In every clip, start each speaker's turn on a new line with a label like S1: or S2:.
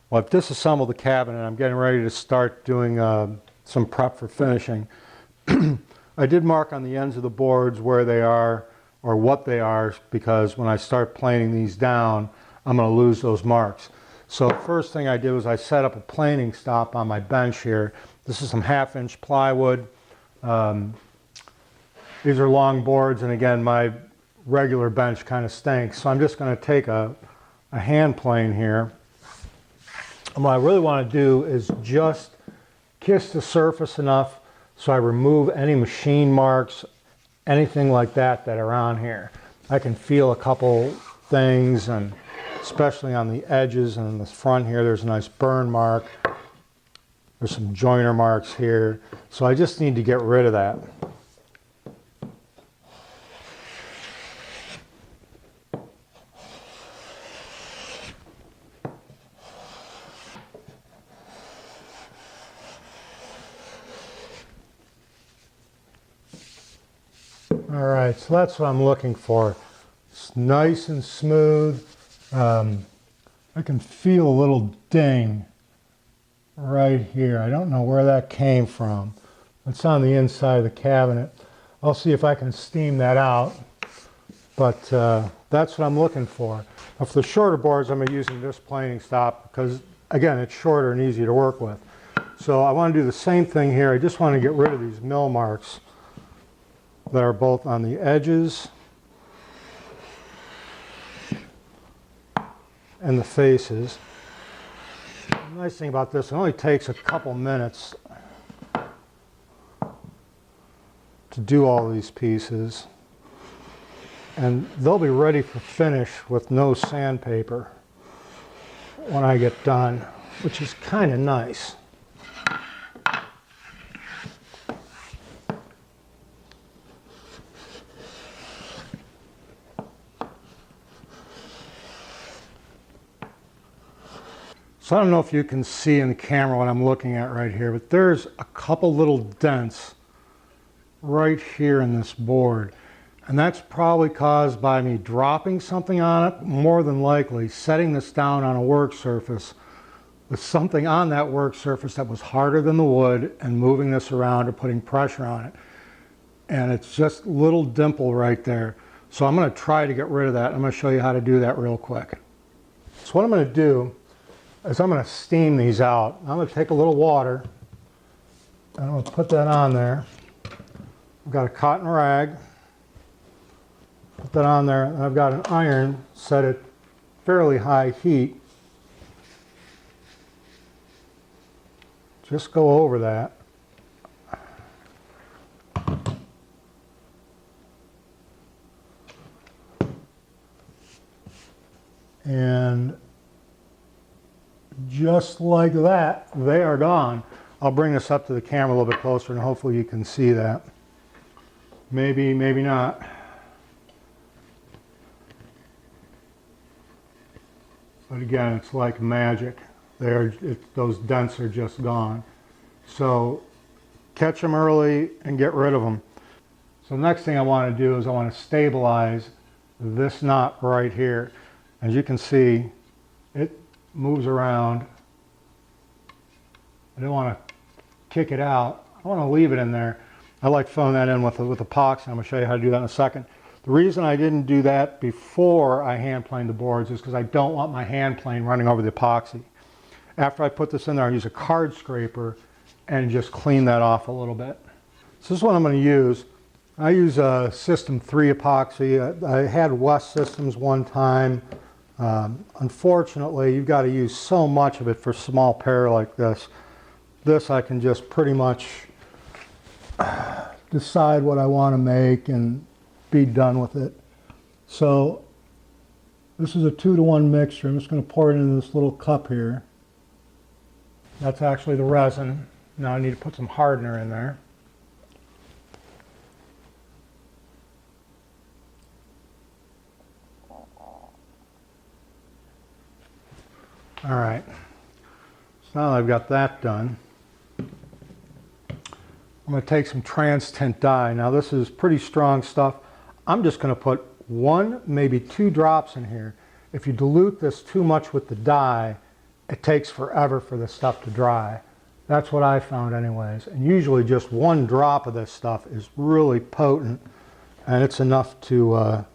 S1: Well, I've disassembled the cabinet. I'm getting ready to start doing some prep for finishing. I did mark on the ends of the boards where they are or what they are, because when I start planing these down, I'm going to lose those marks. So first thing I did was I set up a planing stop on my bench here. This is some 1/2-inch plywood. These are long boards, and again, my regular bench kind of stinks. So I'm just going to take a hand plane here. And what I really want to do is just kiss the surface enough so I remove any machine marks, anything like that that are on here. I can feel a couple things, and especially on the edges and in the front here, there's a nice burn mark. There's some joiner marks here. So I just need to get rid of that. All right, so that's what I'm looking for. It's nice and smooth. I can feel a little ding right here. I don't know where that came from. It's on the inside of the cabinet. I'll see if I can steam that out, but that's what I'm looking for. Now for the shorter boards, I'm using this planing stop because, again, it's shorter and easier to work with. So I want to do the same thing here. I just want to get rid of these mill marks that are both on the edges and the faces. The nice thing about this, it only takes a couple minutes to do all these pieces, and they'll be ready for finish with no sandpaper when I get done, which is kind of nice. So I don't know if you can see in the camera what I'm looking at right here, but there's a couple little dents right here in this board. And that's probably caused by me dropping something on it, more than likely setting this down on a work surface with something on that work surface that was harder than the wood and moving this around or putting pressure on it. And it's just a little dimple right there. So I'm going to try to get rid of that. I'm going to show you how to do that real quick. So what I'm going to do is I'm going to steam these out. I'm going to take a little water and I'm going to put that on there. I've got a cotton rag. Put that on there, and I've got an iron set at fairly high heat. Just go over that. And just like that, they are gone. I'll bring this up to the camera a little bit closer and hopefully you can see that. Maybe, maybe not. But again, it's like magic. Those dents are just gone. So catch them early and get rid of them. So the next thing I want to do is I want to stabilize this knot right here. As you can see, it moves around. I don't want to kick it out. I want to leave it in there. I like filling that in with epoxy. I'm going to show you how to do that in a second. The reason I didn't do that before I hand planed the boards is because I don't want my hand plane running over the epoxy. After I put this in there, I use a card scraper and just clean that off a little bit. So this is what I'm going to use. I use a System 3 epoxy. I had West Systems one time. Unfortunately, you've got to use so much of it for small pair like this. This I can just pretty much decide what I want to make and be done with it. So this is a 2-to-1 mixture. I'm just going to pour it into this little cup here. That's actually the resin. Now I need to put some hardener in there. All right, so now I've got that done. I'm going to take some trans tint dye. Now this is pretty strong stuff. I'm just going to put 1, maybe 2 drops in here. If you dilute this too much with the dye, it takes forever for this stuff to dry. That's what I found anyways. And usually just one drop of this stuff is really potent, and it's enough to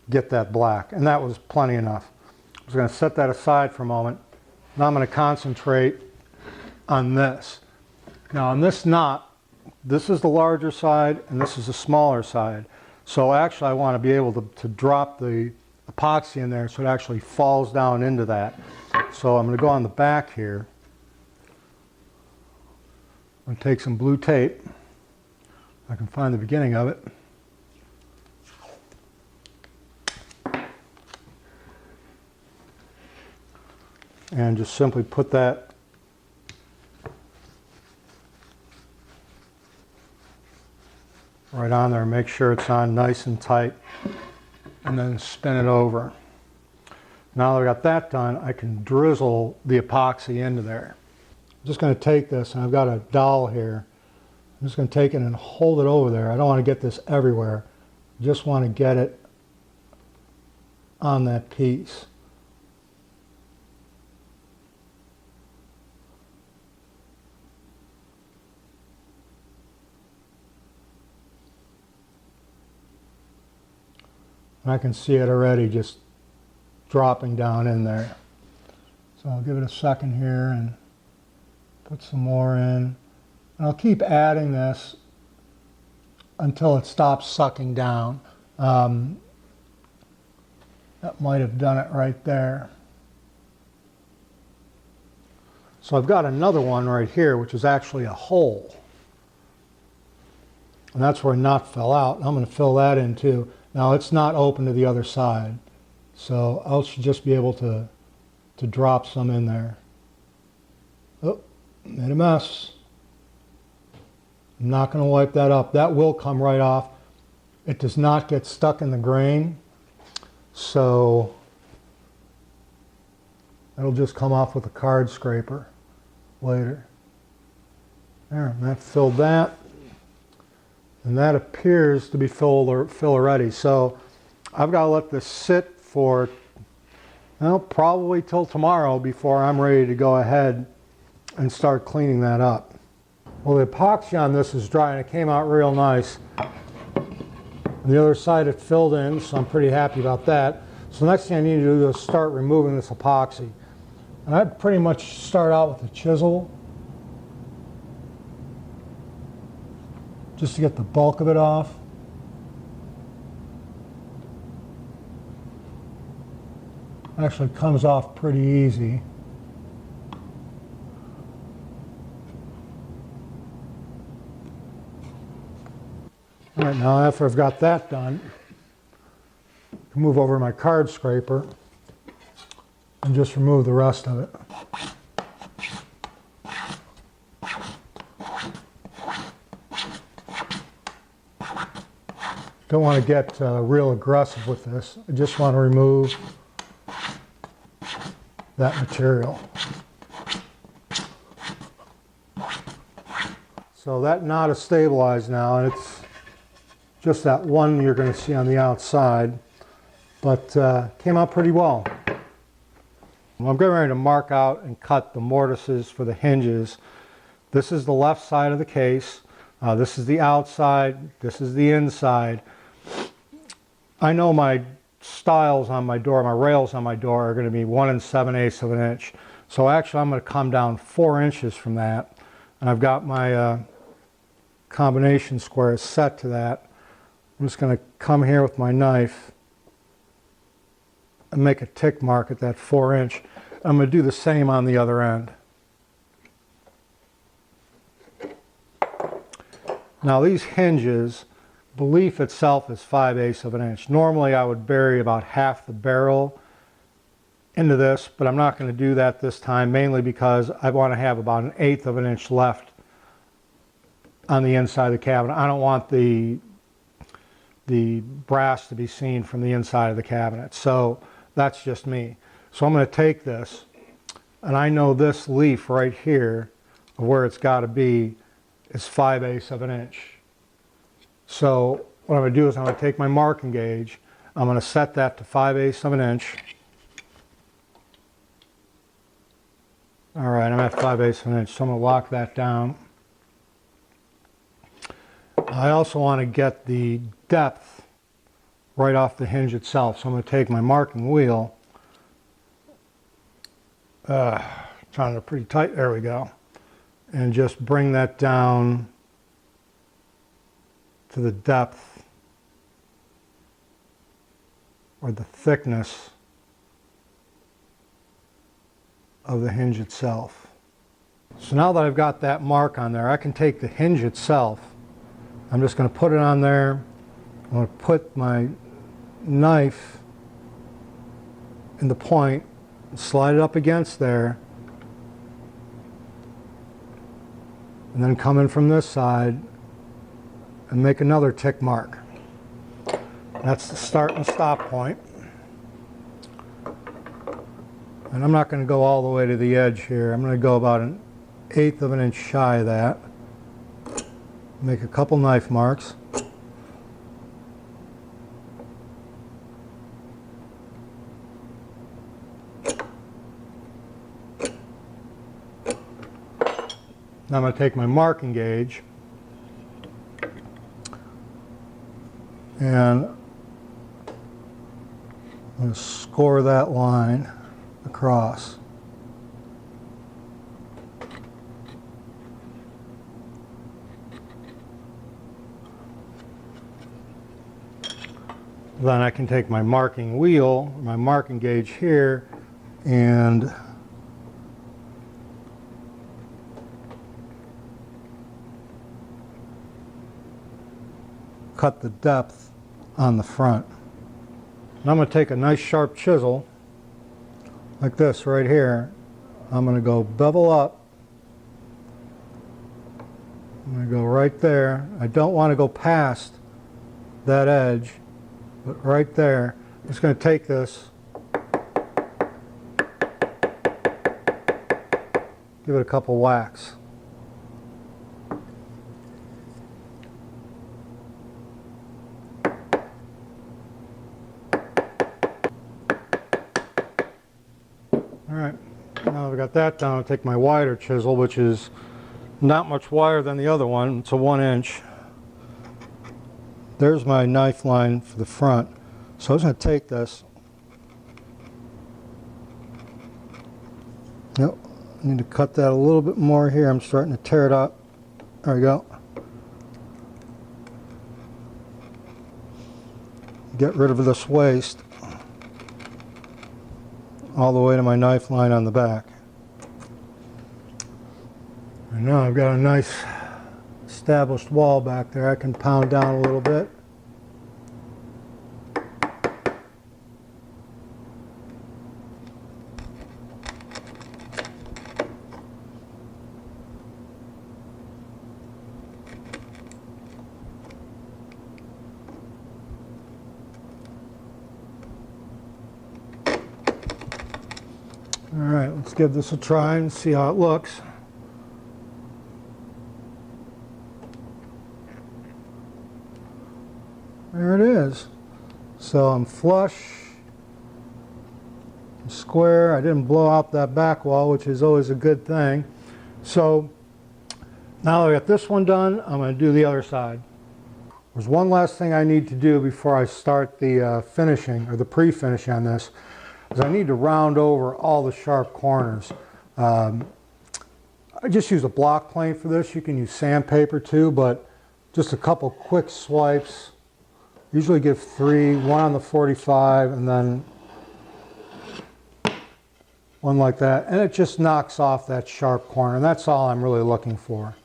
S1: get that black. And that was plenty enough. I'm just going to set that aside for a moment. Now I'm going to concentrate on this. Now on this knot, this is the larger side and this is the smaller side. So actually I want to be able to drop the epoxy in there so it actually falls down into that. So I'm going to go on the back here. I'm going to take some blue tape. I can find the beginning of it. And just simply put that right on there. Make sure it's on nice and tight. And then spin it over. Now that I've got that done, I can drizzle the epoxy into there. I'm just going to take this, and I've got a dowel here. I'm just going to take it and hold it over there. I don't want to get this everywhere. I just want to get it on that piece. And I can see it already just dropping down in there. So I'll give it a second here and put some more in. And I'll keep adding this until it stops sucking down. That might have done it right there. So I've got another one right here, which is actually a hole. And that's where a knot fell out. I'm going to fill that in too. Now it's not open to the other side. So I should just be able to drop some in there. Oh, made a mess. I'm not going to wipe that up. That will come right off. It does not get stuck in the grain. So it'll just come off with a card scraper later. There, that filled that. And that appears to be fill already. So I've got to let this sit for, well, probably till tomorrow before I'm ready to go ahead and start cleaning that up. Well, the epoxy on this is dry and it came out real nice. On the other side it filled in, so I'm pretty happy about that. So the next thing I need to do is start removing this epoxy. And I'd pretty much start out with a chisel, just to get the bulk of it off. Actually comes off pretty easy. All right, now after I've got that done, I can move over to my card scraper and just remove the rest of it. Don't want to get real aggressive with this. I just want to remove that material. So that knot is stabilized now, and it's just that one you're going to see on the outside, but came out pretty well. Well, I'm getting ready to mark out and cut the mortises for the hinges. This is the left side of the case. This is the outside. This is the inside. I know my stiles on my door, my rails on my door are going to be 1 7/8 of an inch. So actually I'm going to come down 4 inches from that. And I've got my combination squares set to that. I'm just going to come here with my knife and make a tick mark at that 4 inch. I'm going to do the same on the other end. Now these hinges, the leaf itself is 5/8 of an inch. Normally I would bury about half the barrel into this, but I'm not going to do that this time, mainly because I want to have about 1/8 of an inch left on the inside of the cabinet. I don't want the brass to be seen from the inside of the cabinet. So that's just me. So I'm going to take this, and I know this leaf right here, where it's got to be, is 5/8 of an inch. So what I'm going to do is I'm going to take my marking gauge, I'm going to set that to 5/8 of an inch. All right, I'm at 5/8 of an inch, so I'm going to lock that down. I also want to get the depth right off the hinge itself, so I'm going to take my marking wheel, trying to pretty tight, there we go, and just bring that down to the depth or the thickness of the hinge itself. So now that I've got that mark on there, I can take the hinge itself. I'm just going to put it on there. I'm going to put my knife in the point, slide it up against there, and then come in from this side and make another tick mark. That's the start and stop point. And I'm not going to go all the way to the edge here. I'm going to go about 1/8 of an inch shy of that. Make a couple knife marks. Now I'm going to take my marking gauge and I'm going to score that line across. Then I can take my marking wheel, my marking gauge here, and cut the depth on the front. And I'm going to take a nice sharp chisel like this right here. I'm going to go bevel up. I'm going to go right there. I don't want to go past that edge, but right there. I'm just going to take this, give it a couple whacks. Alright, now I've got that down, I'll take my wider chisel, which is not much wider than the other one. It's a 1 inch. There's my knife line for the front. So I'm just going to take this. Nope, I need to cut that a little bit more here. I'm starting to tear it up. There we go. Get rid of this waste all the way to my knife line on the back. And now I've got a nice established wall back there. I can pound down a little bit. All right, let's give this a try and see how it looks. There it is. So I'm flush, I'm square. I didn't blow out that back wall, which is always a good thing. So now that I got this one done, I'm going to do the other side. There's one last thing I need to do before I start the finishing or the pre-finishing on this. Is I need to round over all the sharp corners. I just use a block plane for this. You can use sandpaper too, but just a couple quick swipes. Usually give 3, one on the 45 and then one like that. And it just knocks off that sharp corner. And that's all I'm really looking for.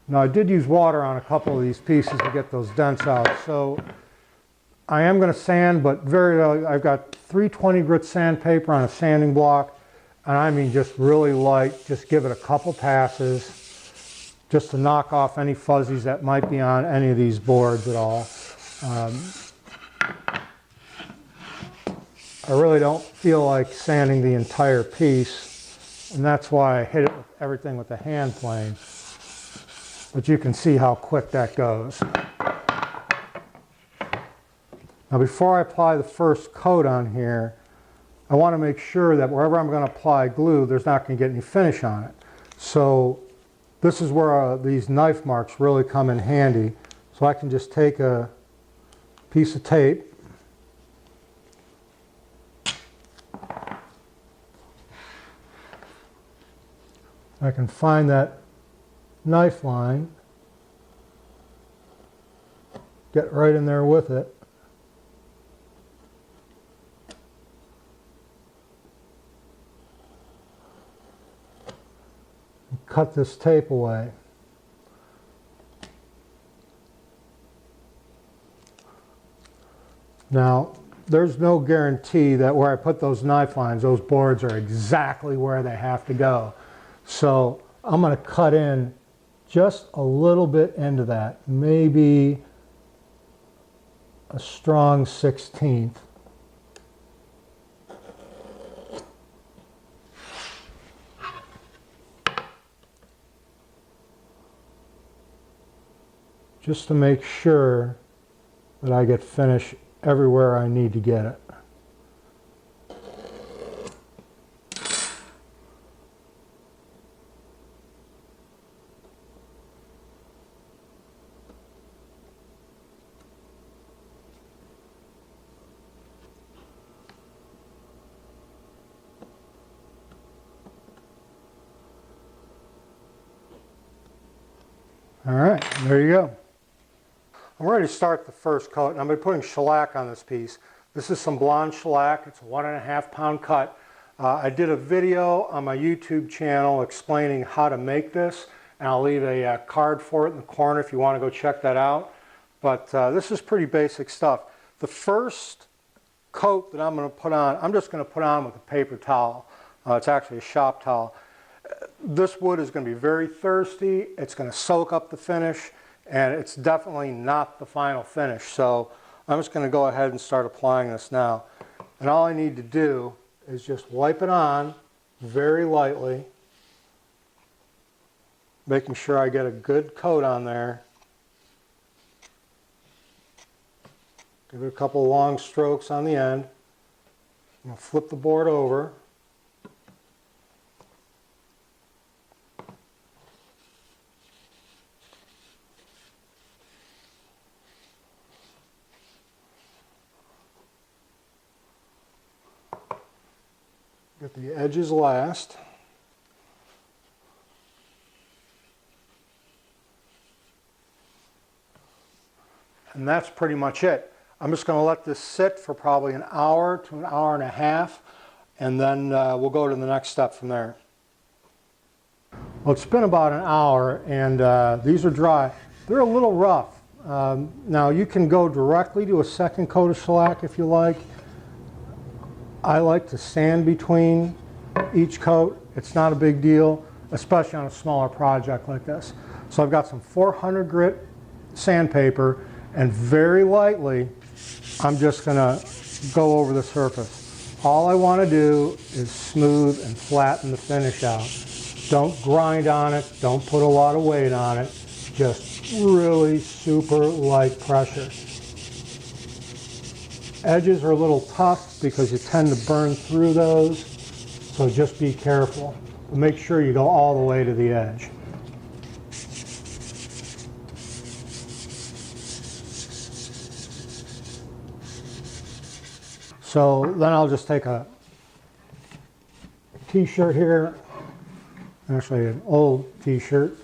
S1: Now I did use water on a couple of these pieces to get those dents out. So I am going to sand, but I've got 320 grit sandpaper on a sanding block, and I mean just really light. Just give it a couple passes just to knock off any fuzzies that might be on any of these boards at all. I really don't feel like sanding the entire piece, and that's why I hit it with everything with the hand plane. But you can see how quick that goes. Now before I apply the first coat on here, I want to make sure that wherever I'm going to apply glue, there's not going to get any finish on it. So this is where these knife marks really come in handy. So I can just take a piece of tape, I can find that knife line, get right in there with it. Cut this tape away. Now, there's no guarantee that where I put those knife lines, those boards are exactly where they have to go. So I'm going to cut in just a little bit into that, maybe a strong 1/16. Just to make sure that I get finish everywhere I need to get it. All right, there you go. I'm ready to start the first coat, and I'm going to be putting shellac on this piece. This is some blonde shellac. It's a 1.5 pound cut. I did a video on my YouTube channel explaining how to make this, and I'll leave a card for it in the corner if you want to go check that out. But this is pretty basic stuff. The first coat that I'm going to put on, I'm just going to put on with a paper towel. It's actually a shop towel. This wood is going to be very thirsty. It's going to soak up the finish, and it's definitely not the final finish. So I'm just going to go ahead and start applying this now. And all I need to do is just wipe it on very lightly, making sure I get a good coat on there. Give it a couple of long strokes on the end. I'm going to flip the board over. Get the edges last. And that's pretty much it. I'm just going to let this sit for probably an hour to an hour and a half, and then we'll go to the next step from there. Well, it's been about an hour, and these are dry. They're a little rough. Now you can go directly to a second coat of shellac if you like. I like to sand between each coat. It's not a big deal, especially on a smaller project like this. So I've got some 400 grit sandpaper, and very lightly I'm just going to go over the surface. All I want to do is smooth and flatten the finish out. Don't grind on it, don't put a lot of weight on it, just really super light pressure. Edges are a little tough because you tend to burn through those, so just be careful. But make sure you go all the way to the edge. So then I'll just take a t-shirt here, actually an old t-shirt,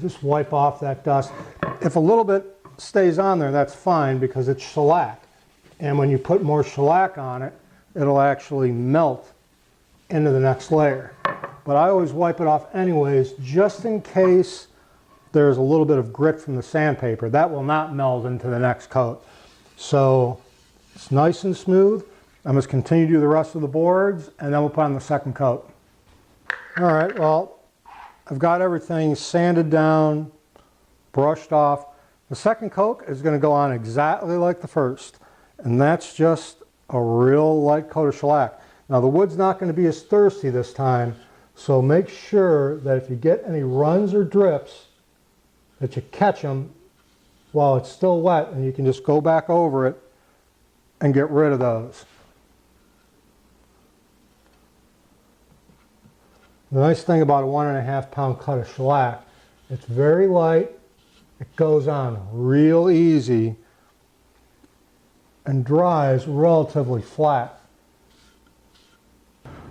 S1: just wipe off that dust. If a little bit stays on there, that's fine because it's shellac. And when you put more shellac on it, it'll actually melt into the next layer. But I always wipe it off anyways, just in case there's a little bit of grit from the sandpaper. That will not meld into the next coat. So it's nice and smooth. I'm just continue to do the rest of the boards, and then we'll put on the second coat. All right, well, I've got everything sanded down, brushed off. The second coat is going to go on exactly like the first. And that's just a real light coat of shellac. Now the wood's not going to be as thirsty this time, so make sure that if you get any runs or drips, that you catch them while it's still wet, and you can just go back over it and get rid of those. The nice thing about a 1.5 pound cut of shellac, it's very light, it goes on real easy, and dries relatively flat.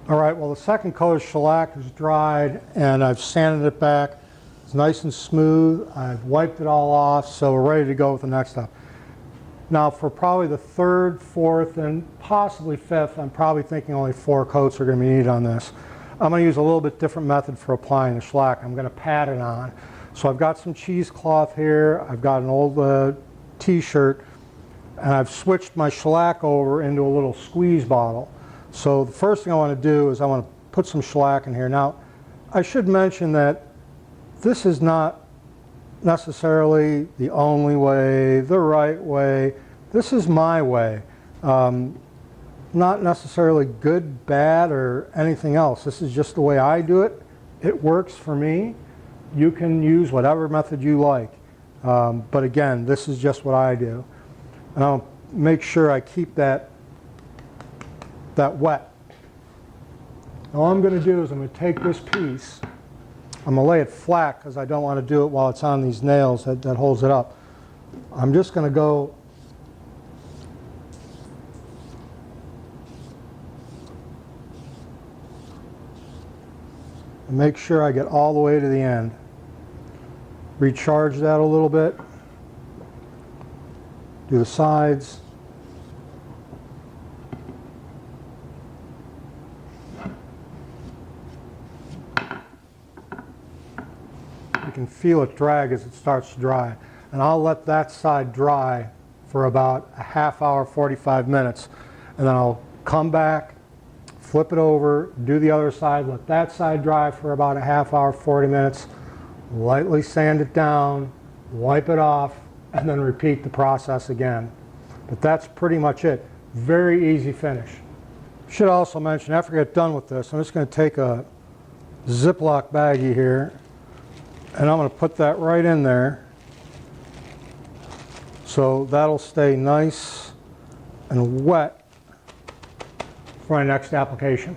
S1: Alright, well the second coat of shellac is dried and I've sanded it back. It's nice and smooth. I've wiped it all off, so we're ready to go with the next step. Now for probably the third, fourth, and possibly fifth, I'm probably thinking only 4 coats are going to be needed on this. I'm going to use a little bit different method for applying the shellac. I'm going to pat it on. So I've got some cheesecloth here, I've got an old t-shirt, and I've switched my shellac over into a little squeeze bottle. So the first thing I want to do is I want to put some shellac in here. Now I should mention that this is not necessarily the only way, the right way. This is my way. Not necessarily good, bad, or anything else. This is just the way I do it. It works for me. You can use whatever method you like. But again, this is just what I do. And I'll make sure I keep that wet. Now all I'm going to do is I'm going to take this piece, I'm going to lay it flat because I don't want to do it while it's on these nails that holds it up. I'm just going to go and make sure I get all the way to the end. Recharge that a little bit. Do the sides. You can feel it drag as it starts to dry. And I'll let that side dry for about a half hour, 45 minutes. And then I'll come back, flip it over, do the other side, let that side dry for about a half hour, 40 minutes, lightly sand it down, wipe it off, and then repeat the process again. But that's pretty much it. Very easy finish. Should also mention, after I get done with this, I'm just going to take a Ziploc baggie here, and I'm going to put that right in there. So that'll stay nice and wet for my next application.